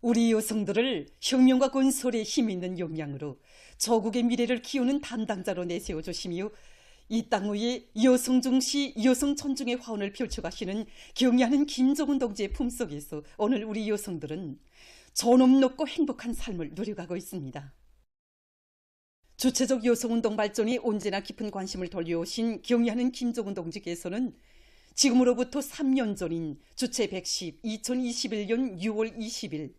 우리 여성들을 혁명과 건설에 힘있는 역량으로 조국의 미래를 키우는 담당자로 내세워주시며 이 땅 위에 여성 중시 여성 천중의 화운을 펼쳐가시는 경의하는 김정은 동지의 품속에서 오늘 우리 여성들은 존엄 높고 행복한 삶을 누려가고 있습니다. 주체적 여성운동 발전이 언제나 깊은 관심을 돌려오신 경의하는 김정은 동지께서는 지금으로부터 3년 전인 주체 110 2021년 6월 20일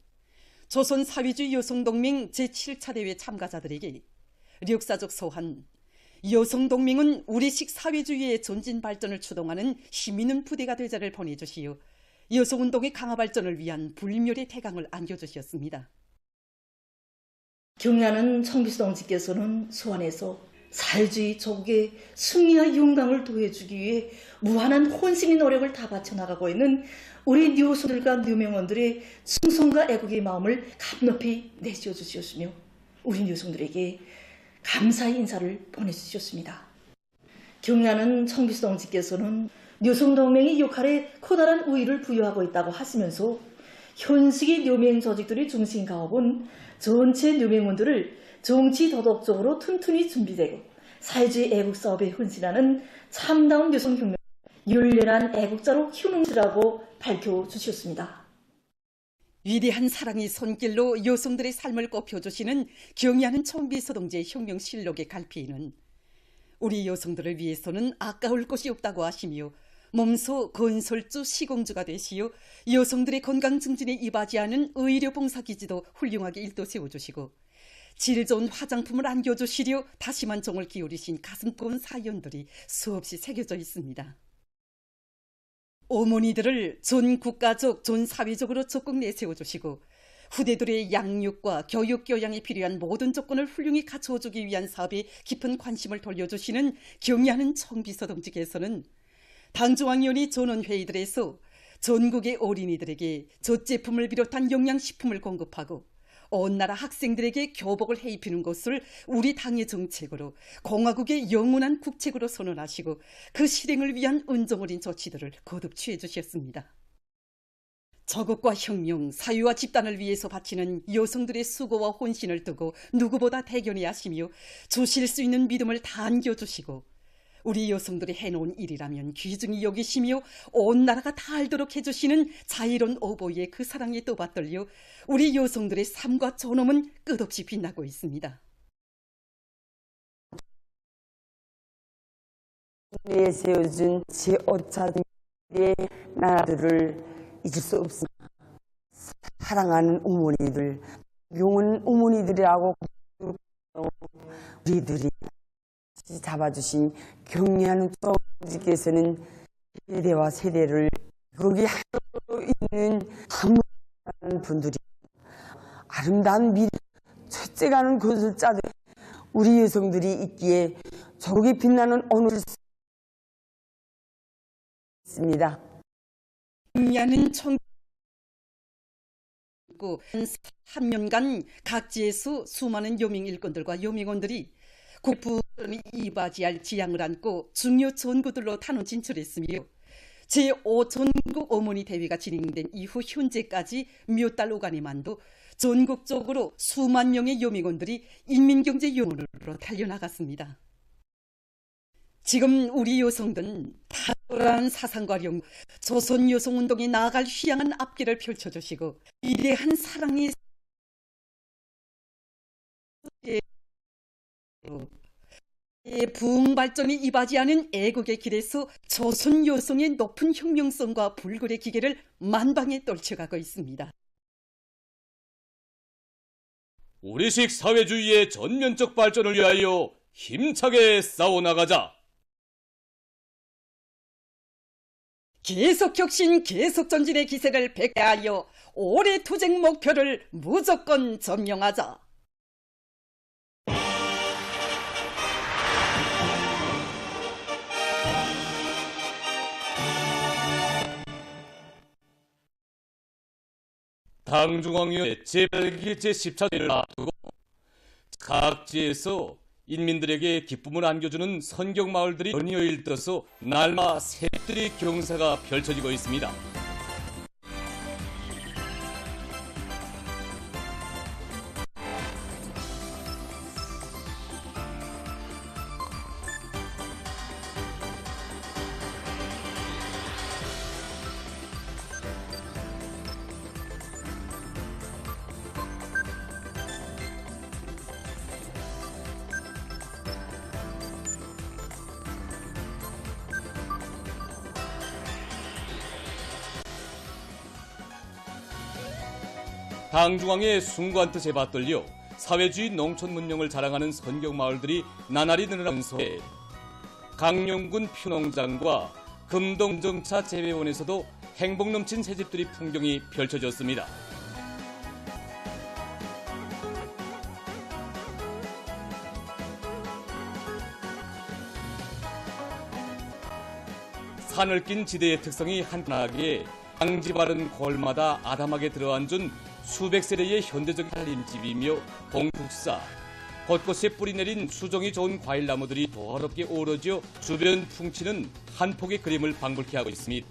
조선사회주의 여성동맹 제7차 대회 참가자들에게 역사적 소한 여성동맹은 우리식 사회주의의 전진 발전을 추동하는 힘있는 부대가 되자를 보내주시어 여성운동의 강화 발전을 위한 불멸의 태강을 안겨주셨습니다. 경의하는 청비서 동지께서는 소환에서 사회주의 조국의 승리와 영광을 도해주기 위해 무한한 혼신의 노력을 다 바쳐나가고 있는 우리 여성들과 여명원들의 충성과 애국의 마음을 감높이 내세워 주셨으며 우리 여성들에게 감사의 인사를 보내주셨습니다. 경의하는 청비서 동지께서는 여성동맹의 역할에 커다란 우위를 부여하고 있다고 하시면서 현직의 여명 조직들의 중심 가업은 전체 여명원들을 정치 도덕적으로 튼튼히 준비되고 사회주의 애국 사업에 헌신하는 참다운 여성혁명 열렬한 애국자로 키우는지라고 밝혀주셨습니다. 위대한 사랑의 손길로 여성들의 삶을 꼽혀주시는 경의하는 청비서 동지의 혁명실록의 갈피에는 우리 여성들을 위해서는 아까울 것이 없다고 하시며 몸소 건설주 시공주가 되시어 여성들의 건강 증진에 이바지하는 의료봉사기지도 훌륭하게 일도 세워주시고 질 좋은 화장품을 안겨주시려 다시만 정을 기울이신 가슴 뜨거운 사연들이 수없이 새겨져 있습니다. 어머니들을 전 국가적, 전 사회적으로 적극 내세워주시고 후대들의 양육과 교육, 교양에 필요한 모든 조건을 훌륭히 갖춰주기 위한 사업에 깊은 관심을 돌려주시는 경의하는 청비서 동지께서는 당중앙위원회 전원회의들에서 전국의 어린이들에게 젖제품을 비롯한 영양식품을 공급하고 온 나라 학생들에게 교복을 해입히는 것을 우리 당의 정책으로 공화국의 영원한 국책으로 선언하시고 그 실행을 위한 은정어린 조치들을 거듭 취해 주셨습니다. 조국과 혁명, 사회와 집단을 위해서 바치는 여성들의 수고와 혼신을 두고 누구보다 대견히 하시며 주실 수 있는 믿음을 다 안겨주시고 우리 여성들이 해놓은 일이라면 귀중히 여기시며 온 나라가 다 알도록 해주시는 자유로운 어버이의 그 사랑에 떠받들려 우리 여성들의 삶과 존엄은 끝없이 빛나고 있습니다. 위에 세워준 제5차의 나라들을 잊을 수 없습니다. 사랑하는 어머니들, 용은 어머니들이라고 우리들이 잡아주신 경의하는 총지께서는 세대와 세대를 거기 하고 있는 많은 분들이 아름다운 미래 촤째가는 것을 짜듯 우리 여성들이 있기에 조국이 빛나는 오늘을 있습니다. 경의하는 청 3년간 각지에서 수많은 여명 일꾼들과 여명원들이 국부를 이바지할 지향을 안고 중요 전구들로 탄원 진출했으며 제5전국 어머니 대회가 진행된 이후 현재까지 몇 달 오간에만도 전국적으로 수만 명의 여명원들이 인민경제용으로 달려나갔습니다. 지금 우리 여성들은 탁월한 사상과 령, 조선 여성운동에 나아갈 휘황한 앞길을 펼쳐주시고 위대한 사랑의 부흥 발전이 이바지하는 애국의 길에서 조선 여성의 높은 혁명성과 불굴의 기계를 만방에 떨쳐가고 있습니다. 우리식 사회주의의 전면적 발전을 위하여 힘차게 싸워나가자. 계속 혁신, 계속 전진의 기세를 백대하여 올해 투쟁 목표를 무조건 점령하자. 당중앙위원회 제8기 제10차대를 앞두고 각지에서 인민들에게 기쁨을 안겨주는 선경마을들이 연이어 떠서 날마 새들이 경사가 펼쳐지고 있습니다. 당중앙의 숭고한 뜻에 받들려 사회주의 농촌 문명을 자랑하는 선경마을들이 나날이 늘어나면서 강령군 퓨농장과 금동정차 재배원에서도 행복 넘친 새집들이 풍경이 펼쳐졌습니다. 산을 낀 지대의 특성이 한탄하기에 강지 바른 골마다 아담하게 들어앉은 수백 세대의 현대적인 살림집이며 봉숙사, 곳곳에 뿌리 내린 수종이 좋은 과일나무들이 조화롭게 어우러져 주변 풍치는 한 폭의 그림을 방불케 하고 있습니다.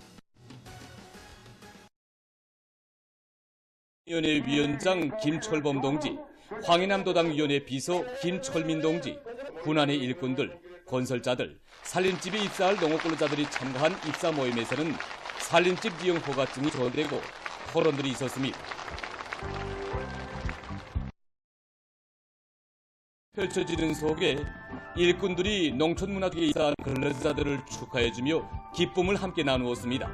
위원회 위원장 김철범 동지, 황해남도당 위원회 비서 김철민 동지, 군안의 일꾼들, 건설자들, 살림집에 입사할 농업근로자들이 참가한 입사 모임에서는 살림집 이용 허가증이 전되고 토론들이 있었습니다. 펼쳐지는 속에 일꾼들이 농촌문화局에 입사한 근로자들을 축하해주며 기쁨을 함께 나누었습니다.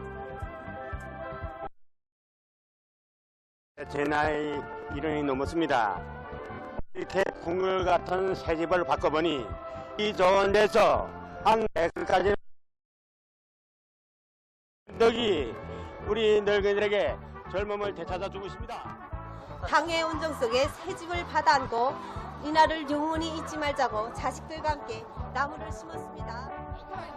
제 나이 1년이 넘었습니다. 이렇게 궁궐 같은 새 집을 바꿔보니 이 좋은 데서 한 에크까지 덕이 우리 늙은이들에게 젊음을 되찾아주고 있습니다. 항해 온정 속에 새 집을 받아안고 이날을 영원히 잊지 말자고 자식들과 함께 나무를 심었습니다.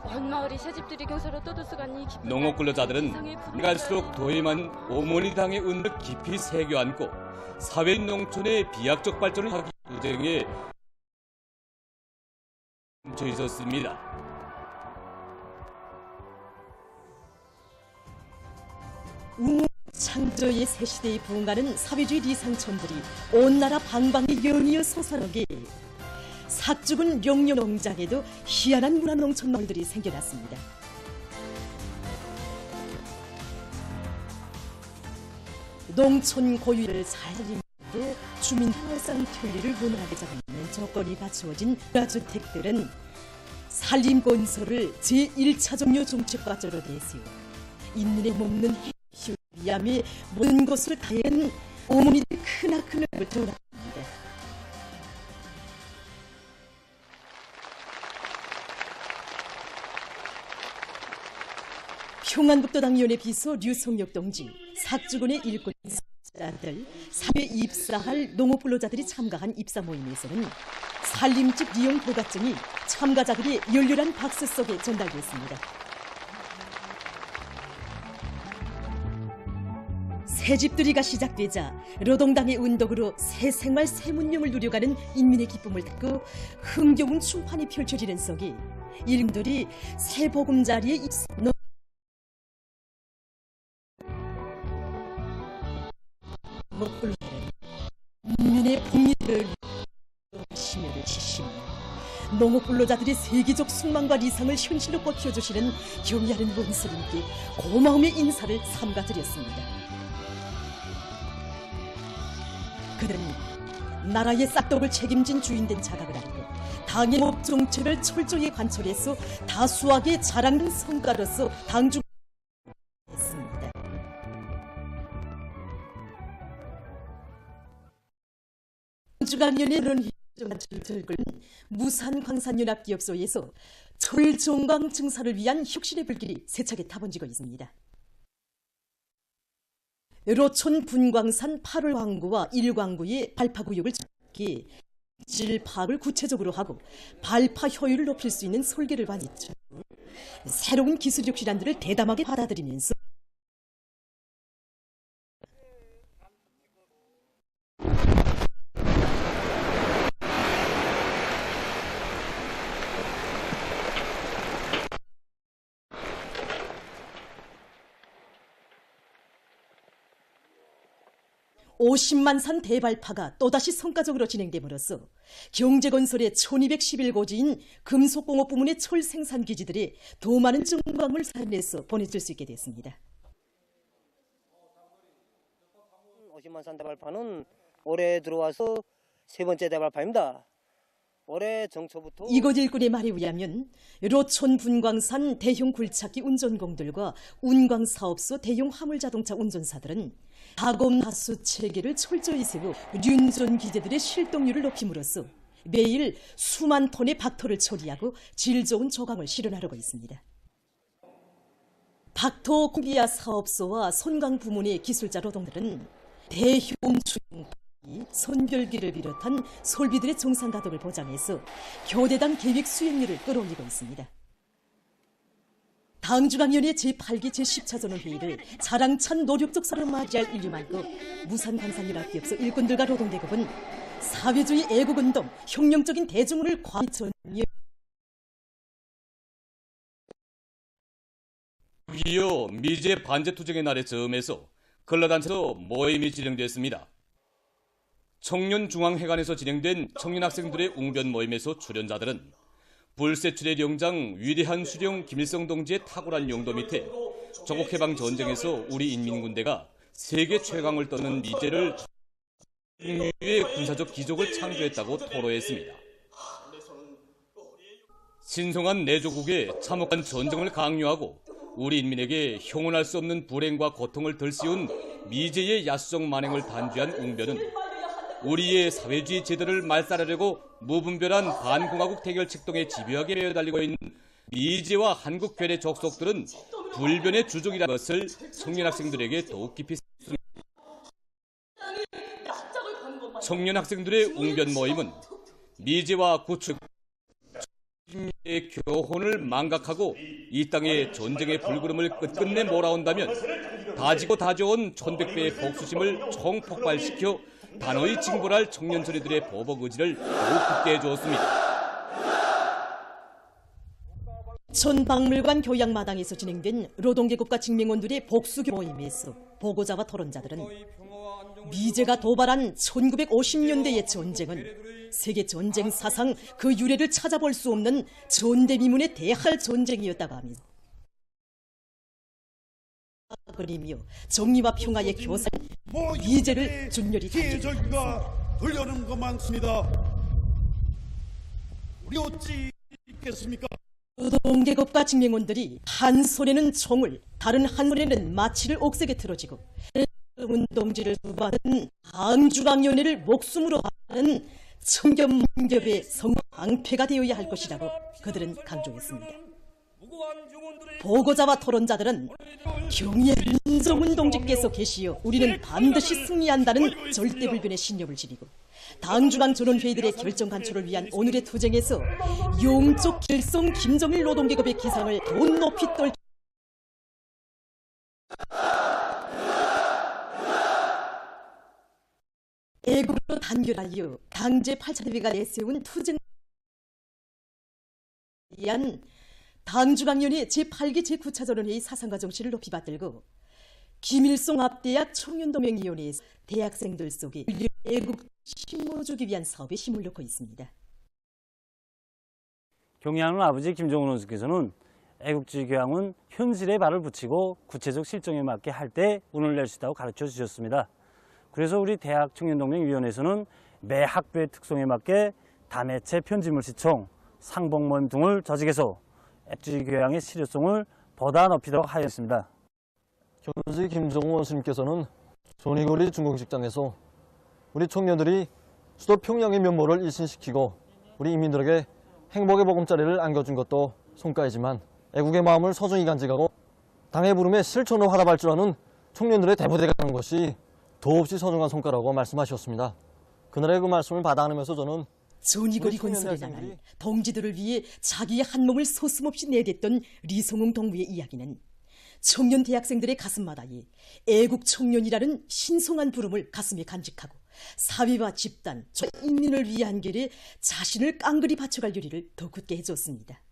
온 마을이 새집들이 경사로 떠들썩한 이 깊은 농업근로자들은 갈수록 도임한 어머니 당의 은을 깊이 새겨안고 사회 농촌의 비약적 발전을 하기 투쟁에 뭉쳐 있었습니다. 창조의 새 시대에 부응하는 사회주의 리상촌들이 온 나라 방방에 연이어 솟아나게 삭죽은 용려 농장에도 희한한 문화 농촌 마을들이 생겨났습니다. 농촌 고유를 살리고 주민 활성 편리를 원활하게 잡는 조건이 갖추어진 문화주택들은 산림건설을 제1차 종료 정책과제로 내세워 인민의 먹는 해시를 위함에 모든 것을 다해는 어머니들 크나큰 을 드러납니다. 평안북도당위원회 비서 류성혁 동지, 삭주군의 일꾼자들, 사회 입사할 농업근로자들이 참가한 입사 모임에서는 살림집 이용 허가증이 참가자들의 열렬한 박수 속에 전달됐습니다. 새집들이가 시작되자 노동당의 운동으로 새 생활 새 문명을 누려가는 인민의 기쁨을 듣고 흥겨운 춤판이 펼쳐지는 속에 일꾼들이 새 보금자리에 입사 농업근로자들은 인민의 복리를 심혈을 치시며 농업근로자들의 세계적 숙망과 리상을 현실로 뻗쳐주시는 경의하는 원수님께 고마움의 인사를 삼가드렸습니다. 그들은 나라의 싹둑을 책임진 주인된 자각을 알고 당의 법 정책을 철저히 관철해서 다수하게 자랑된 성과로서 당중했습니다. 중앙연의 그런 철들은 무산광산연합기업소에서 철종강 증사를 위한 혁신의 불길이 세차게 타번지고 있습니다. 로촌 분광산 8월 광구와 1광구의 발파구역을 찾기 질 파악을 구체적으로 하고 발파 효율을 높일 수 있는 설계를 반했죠. 새로운 기술 혁신안들을 대담하게 받아들이면서 (50만)산 대발파가 또다시 성과적으로 진행됨으로써 경제건설의 1211고지인 금속공업 부문의 철 생산 기지들이 더 많은 증광물 산에서 보내줄 수 있게 됐습니다. 50만 산 대발파는 올해 들어와서 세 번째 대발파입니다. 올해 정초부터 이곳 일꾼의 말에 의하면 로촌 분광산 대형 굴착기 운전공들과 운광사업소 대형 화물자동차 운전사들은 가공 하수 체계를 철저히 세워 륜전 기계들의 실동률을 높임으로써 매일 수만 톤의 박토를 처리하고 질 좋은 조강을 실현하려고 있습니다. 박토 공비야 사업소와 손광 부문의 기술자 노동들은 대형 주행기, 선별기를 비롯한 설비들의 정상 가동을 보장해서 교대당 계획 수행률을 끌어올리고 있습니다. 당중앙위원회 제8기 제10차전원 회의를 자랑찬 노력적 사로 맞이할 일이 많고 무산광산연합기업소 일꾼들과 노동대급은 사회주의 애국운동, 혁명적인 대중문을 관전여 이어 미제 반제투쟁의 날의 즈음에서 근로단체로 모임이 진행됐습니다. 청년중앙회관에서 진행된 청년학생들의 웅변 모임에서 출연자들은 불세출의 영장 위대한 수령 김일성 동지의 탁월한 용도 밑에 조국해방 전쟁에서 우리 인민군대가 세계 최강을 떠는 미제를 국유의 군사적 기적을 창조했다고 토로했습니다. 신성한 내조국에 참혹한 전쟁을 강요하고 우리 인민에게 형언할 수 없는 불행과 고통을 들씌운 미제의 야수적 만행을 단죄한 웅변은 우리의 사회주의 제도를 말살하려고 무분별한 반공화국 대결 책동에 집요하게 매어달리고 있는 미제와 한국 괴뢰 족속들은 불변의 주족이라는 것을 청년 학생들에게 더욱 깊이 청년 학생들의 웅변 모임은 미제와 구축 의 교훈을 망각하고 이 땅의 전쟁의 불구름을 끝끝내 몰아온다면 다지고 다져온 1100배의 복수심을 총폭발시켜 단호히 징벌할 청년 소리들의 보복 의지를 더욱 굳게 해주었습니다. 촌박물관 교양마당에서 진행된 노동계급과 직맹원들의 복수교 모임에서 보고자와 토론자들은 미제가 도발한 1950년대의 전쟁은 세계 전쟁 사상 그 유래를 찾아볼 수 없는 전대미문의 대할 전쟁이었다고 합니다. 그리며 정의와 평화의 교산 미제를 준열히 저희가 돌려는 것 많습니다. 우리 어찌 있겠습니까? 노동계급과 직맹원들이 한 손에는 총을 다른 한 손에는 마치를 옥색에 틀어지고 운동지를 수반은 당중앙위원회를 목숨으로 하는 청렴문ገብ의 성방패가 되어야 할 것이라고 그들은 강조했습니다. 보고자와 토론자들은 경의의 민정훈 동지께서 계시어 우리는 반드시 승리한다는 절대불변의 신념을 지니고 당중앙 전원회의들의 결정 간출을 위한 오늘의 투쟁에서 용적 길성 김정일 노동계급의 기상을 더 높이 떨 애국으로 단결하여 당제 8차 대회가 내세운 투쟁을 위한 당중앙위원회 제8기 제9차 전원회의 사상과 정신을 높이 받들고 김일성 앞대학 청년동맹위원회에서 대학생들 속에 애국 심어주기 위한 사업에 힘을 넣고 있습니다. 경의하는 아버지 김정은 원수께서는 애국주의 교양은 현실에 발을 붙이고 구체적 실정에 맞게 할 때 운을 낼 수 있다고 가르쳐 주셨습니다. 그래서 우리 대학 청년동맹위원회에서는 매 학교의 특성에 맞게 다매체 편집물 시청, 상봉 모임 등을 조직해서 애국주의 교양의 실효성을 보다 높이도록 하였습니다. 교수지 김정은 원수님께서는 조니거리 중공식당에서 우리 청년들이 수도 평양의 면모를 일신시키고 우리 인민들에게 행복의 보금자리를 안겨준 것도 성과이지만 애국의 마음을 소중히 간직하고 당의 부름에 실천으로 활합할 줄 아는 청년들의 대부대가 하는 것이 더없이 소중한 성과라고 말씀하셨습니다. 그날의 그 말씀을 받아 안으면서 저는 조니거리 건설에 나간 동지들을 위해 자기의 한 몸을 소슴없이 내댔던 리송웅 동무의 이야기는 청년 대학생들의 가슴마다에 애국 청년이라는 신성한 부름을 가슴에 간직하고 사회와 집단, 인민을 위한 길에 자신을 깡그리 바쳐갈 요리를 더 굳게 해줬습니다.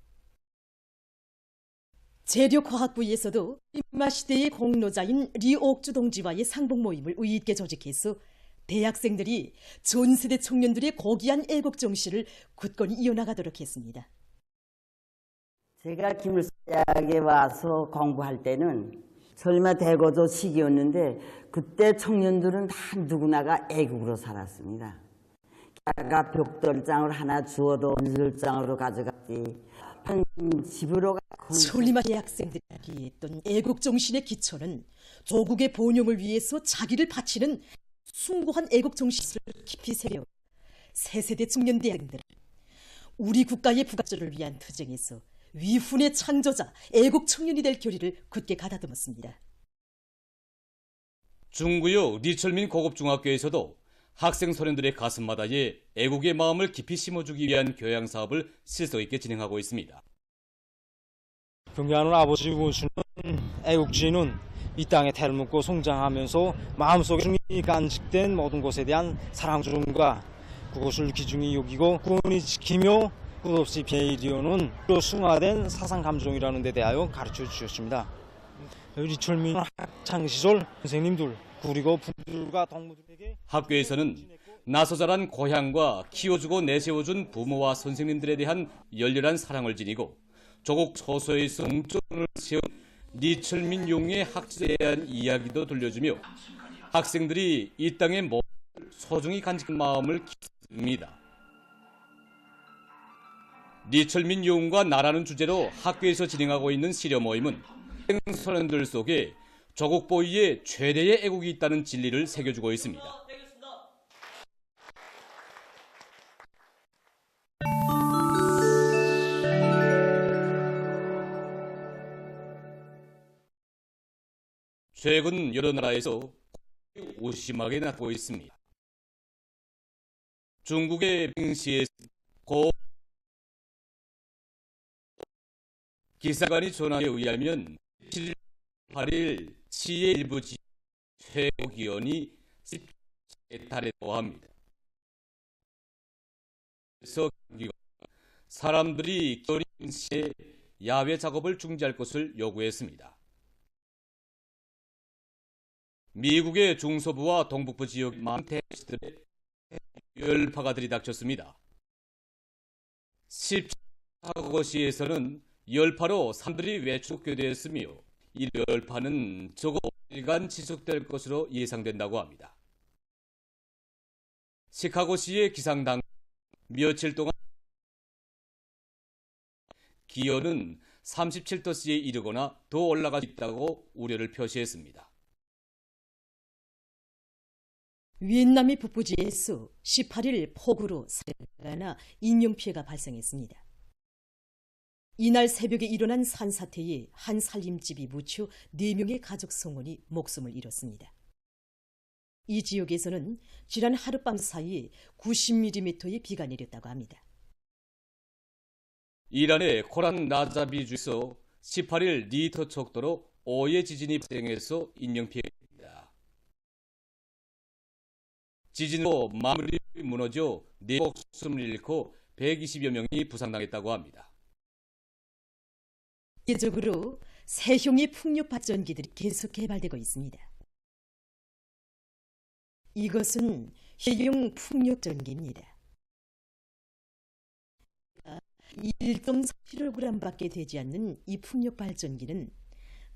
재력화학부에서도 인마시대의 공로자인 리옥주 동지와의 상봉 모임을 의의 있게 조직해서 대학생들이 전 세대 청년들의 고귀한 애국 정신을 굳건히 이어나가도록 했습니다. 제가 기물소 대학에 와서 공부할 때는 설마 대고조 시기였는데 그때 청년들은 다 누구나가 애국으로 살았습니다. 아가 벽돌장을 하나 주어도 건설장으로 가져갔지. 집으로 솔리마 대학생들이 했던 애국정신의 기초는 조국의 번영을 위해서 자기를 바치는 숭고한 애국정신을 깊이 새겨 새세대 청년 대학생들은 우리 국가의 부각절을 위한 투쟁에서 위훈의 창조자 애국 청년이 될 결의를 굳게 가다듬었습니다. 중구역 리철민 고급중학교에서도 학생 소년들의 가슴마다에 애국의 마음을 깊이 심어주기 위한 교양 사업을 실속 있게 진행하고 있습니다. 존경하는 아버지 원수는 애국주의는 이 땅에 태를 묻고 성장하면서 마음속에 중이 간직된 모든 것에 대한 사랑조정과 그것을 귀중히 여기고 꾸준히 지키며 끝없이 배이려는 승화된 사상 감정이라는 데 대하여 가르쳐 주셨습니다. 리철민 학창시절 선생님들 그리고 부모들과 동무들에게 학교에서는 나서 자란 고향과 키워주고 내세워준 부모와 선생님들에 대한 열렬한 사랑을 지니고 조국 초소에서 웅존을 세운 리철민 용의 학자에 대한 이야기도 들려주며 학생들이 이 땅의 모든 소중히 간직한 마음을 키웁니다. 리철민 용과 나라는 주제로 학교에서 진행하고 있는 시려 모임은 소년들 속에 조국 보위에 최대의 애국이 있다는 진리를 새겨주고 있습니다. 최근 여러 나라에서 오심하게 나타나고 있습니다. 중국의 빙시에서 기사관이 전화에 의하면 7일 8일 치의 일부 최고 기온이 10도에 달했다고 합니다. 그래서 사람들이 겨울인 시에 야외 작업을 중지할 것을 요구했습니다. 미국의 중서부와 동북부 지역 많은 대도시들에 열파가 들이닥쳤습니다. 14도시에서는 열파로 사람들이 외축교대했으며 이 열파는 적어 5일간 지속될 것으로 예상된다고 합니다. 시카고시의 기상당 며칠 동안 기온은 37도씨에 이르거나 더 올라갈 수 있다고 우려를 표시했습니다. 위엔남의 북부지에서 18일 폭우로 사고나 인명피해가 발생했습니다. 이날 새벽에 일어난 산사태에 한 살림집이 묻혀 4명의 가족 성원이 목숨을 잃었습니다. 이 지역에서는 지난 하룻밤 사이에 90mm의 비가 내렸다고 합니다. 이란의 코란 나자비주에서 18일 리터 척도로 5의 지진이 발생해서 인명피해입니다. 지진으로 마물이 무너져 4명 목숨을 잃고 120여 명이 부상당했다고 합니다. 세계적으로 세형의 풍력 발전기들이 계속 개발되고 있습니다. 이것은 해용 풍력전기입니다. 1.4kg밖에 되지 않는 이 풍력 발전기는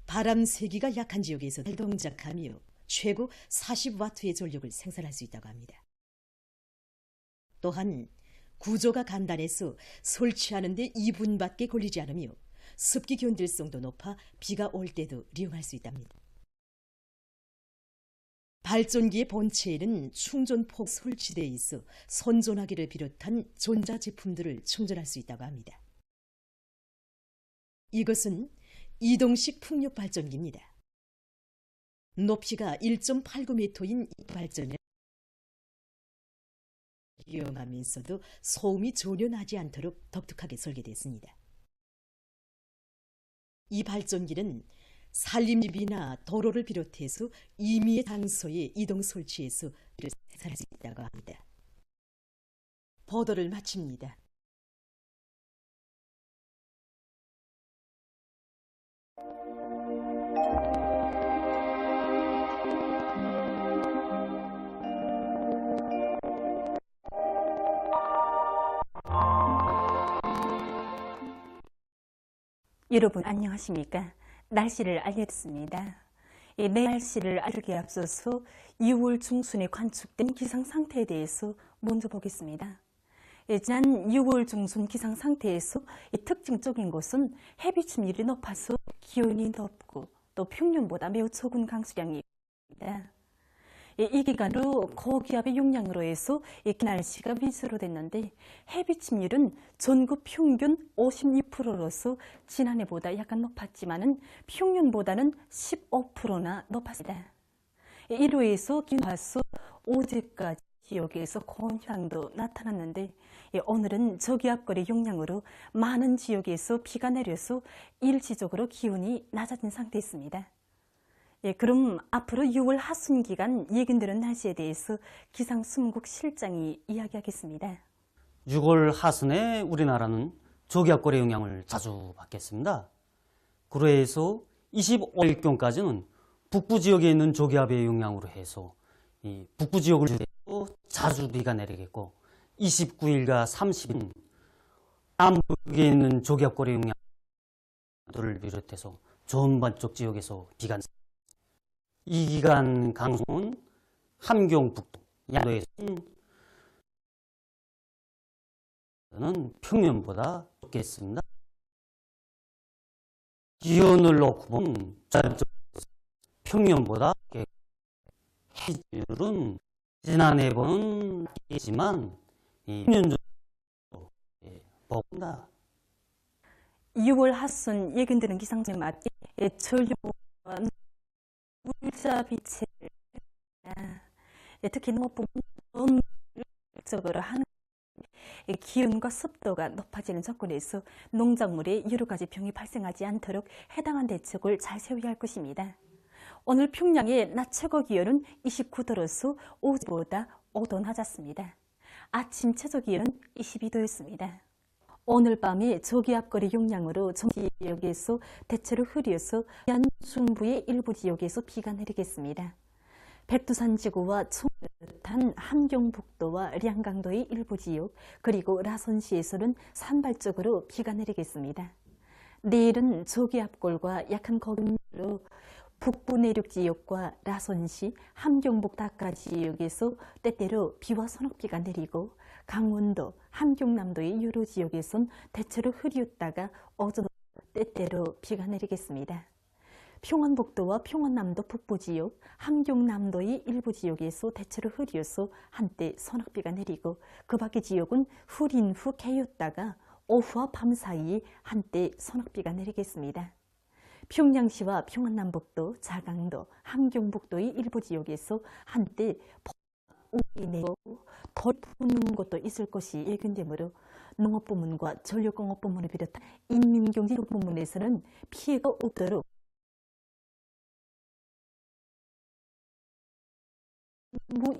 바람 세기가 약한 지역에서 동작하며 최고 40W의 전력을 생산할 수 있다고 합니다. 또한 구조가 간단해서 설치하는 데 2분밖에 걸리지 않으며 습기 견딜성도 높아 비가 올 때도 이용할 수 있답니다. 발전기의 본체에는 충전폭 설치되어 있어 선전화기를 비롯한 전자제품들을 충전할 수 있다고 합니다. 이것은 이동식 풍력 발전기입니다. 높이가 1.89m인 이 발전을 이용하면서도 소음이 전혀 나지 않도록 독특하게 설계됐습니다. 이 발전기는 산림집이나 도로를 비롯해서 임의의 장소에 이동 설치해서 생산할 수 있다고 합니다. 보도를 마칩니다. 여러분 안녕하십니까? 날씨를 알려드립니다. 이 날씨를 알기에 앞서서 6월 중순에 관측된 기상 상태에 대해서 먼저 보겠습니다. 지난 6월 중순 기상 상태에서 특징적인 것은 해비침율이 높아서 기온이 높고 또 평년보다 매우 적은 강수량입니다. 이 기간으로 고기압의 영향으로 해서 날씨가 미수로 됐는데 해비침률은 전국 평균 52%로서 지난해보다 약간 높았지만은 평년보다는 15%나 높았습니다. 이로 해서 기온화수 어제까지 지역에서 건향도 나타났는데 오늘은 저기압골의 영향으로 많은 지역에서 비가 내려서 일시적으로 기온이 낮아진 상태였습니다. 그럼 앞으로 6월 하순 기간 예견되는 날씨에 대해서 기상수문국 실장이 이야기하겠습니다. 6월 하순에 우리나라는 저기압골의 영향을 자주 받겠습니다. 그로 해서 25일경까지는 북부 지역에 있는 저기압의 영향으로 해서 이 북부 지역을 자주 비가 내리겠고 29일과 30일 남북에 있는 저기압골의 영향을 비롯해서 전반적 지역에서 비가 내립니다. 이 기간 강수는 함경북도, 양도에서는 평년보다 적겠습니다. 기온을 놓고 보면 평년보다 해질은 지난해보는 있지만 평년적으로 봅니다. 6월 하순 예견되는 기상청에 맞게 전류와 물자비체 특히 농업부문적으로 하는 기온과 습도가 높아지는 조건에서 농작물에 여러 가지 병이 발생하지 않도록 해당한 대책을 잘 세워야 할 것입니다. 오늘 평양의 낮 최고 기온은 29도로서 어제보다 5도 낮았습니다. 아침 최저 기온은 22도였습니다. 오늘 밤에 저기압골의 영향으로 전국 지역에서 대체로 흐려서 해안 중부의 일부 지역에서 비가 내리겠습니다. 백두산 지구와 청탄 함경북도와 량강도의 일부 지역 그리고 라선시에서는 산발적으로 비가 내리겠습니다. 내일은 저기압골과 약한 거름으로 북부 내륙 지역과 라선시, 함경북 닭가 지역에서 때때로 비와 소낙비가 내리고 강원도, 함경남도의 여러 지역에선 대체로 흐렸다가 어제도 때때로 비가 내리겠습니다. 평안북도와 평안남도 북부 지역, 함경남도의 일부 지역에서 대체로 흐려서 한때 소낙비가 내리고 그 밖의 지역은 흐린 후 개였다가 오후와 밤 사이에 한때 소낙비가 내리겠습니다. 평양시와 평안남북도, 자강도, 함경북도의 일부 지역에서 한때 우기 내고 덜 푸는 곳도 있을 것이 예견되므로 농업부문과 전력공업부문을 비롯한 인민경제 부문에서는 피해가 없도록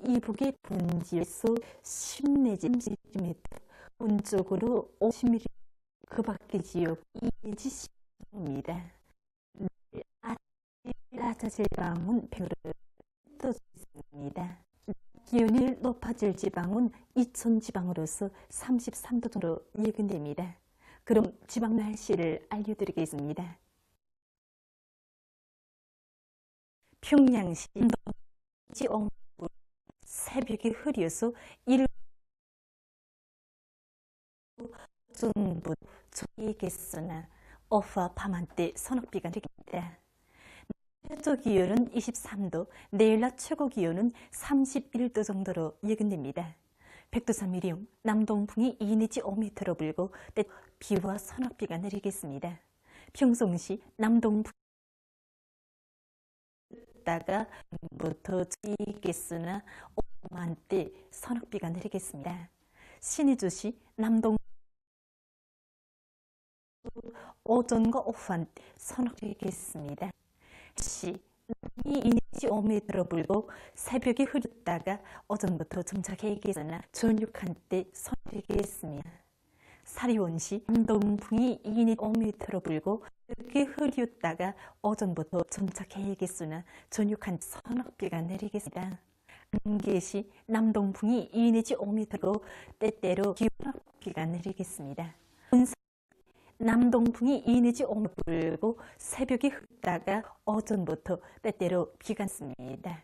이북의 분지에서 10 내지 30mm, 본쪽으로 50mm, 그 밖의 지역 2 내지 10mm입니다. 낮아질 밤은 100으로 떠있습니다. 기온이 높아질 지방은 이천 지방으로서 33도 정도 예견됩니다. 그럼 지방 날씨를 알려드리겠습니다. 평양시 새벽이 흐려서 일부분부 조이겠으나 오후와 밤한때 소낙비가 내립니다. 최저 기온은 23도, 내일 낮 최고 기온은 31도 정도로 예견됩니다. 백두산 미령, 남동풍이 2 내지 5m로 불고 때 비와 소낙비가 내리겠습니다. 평성시 남동풍 다가 부터 지겠으나 오후한때 소낙비가 내리겠습니다. 신의주시 남동 오전과 오후한때 소낙비겠습니다. 시 2 내지 5m로 불고 새벽에 흐렸다가 오전부터 정착해겠으나 저녁 한때 소낙비겠습니다. 사리원시 남동풍이 2 내지 5m로 불고 새벽에 흐렸다가 오전부터 정착해야겠으나 저녁 한 소낙비가 내리겠습니다. 안개시 남동풍이 2 내지 5m로 때때로 기온비가 내리겠습니다. 남동풍이 2 내지 5m 불고 새벽이 흐다가 오전부터 때때로 비가 습니다.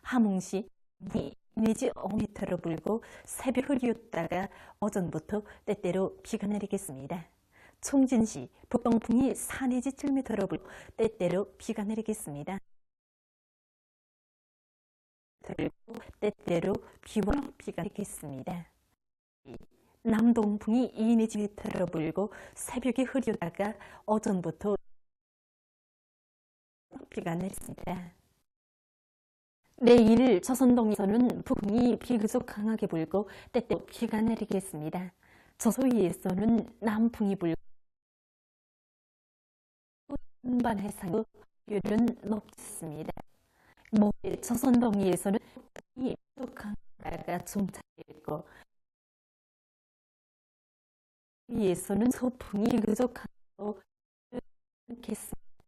함흥시 2 내지 5m로 불고 새벽 흐리다가 오전부터 때때로 비가 내리겠습니다. 총진시 북동풍이 4 내지 7m로 불고 때때로 비가 내리겠습니다. 때때로 비가 내리겠습니다. 남동풍이 2 내지 1m로 불고 새벽이 흐리다가 오전부터 비가 내립니다. 내일 조선동에서는 북풍이 비교적 강하게 불고 때때로 비가 내리겠습니다. 저소위에서는 남풍이 불고 한반 해상의 율은 높습니다. 모레 조선동에서는 북풍이 강하다가 좀 차있고 위에서는 소풍이 비교적 강하고 겠습니다.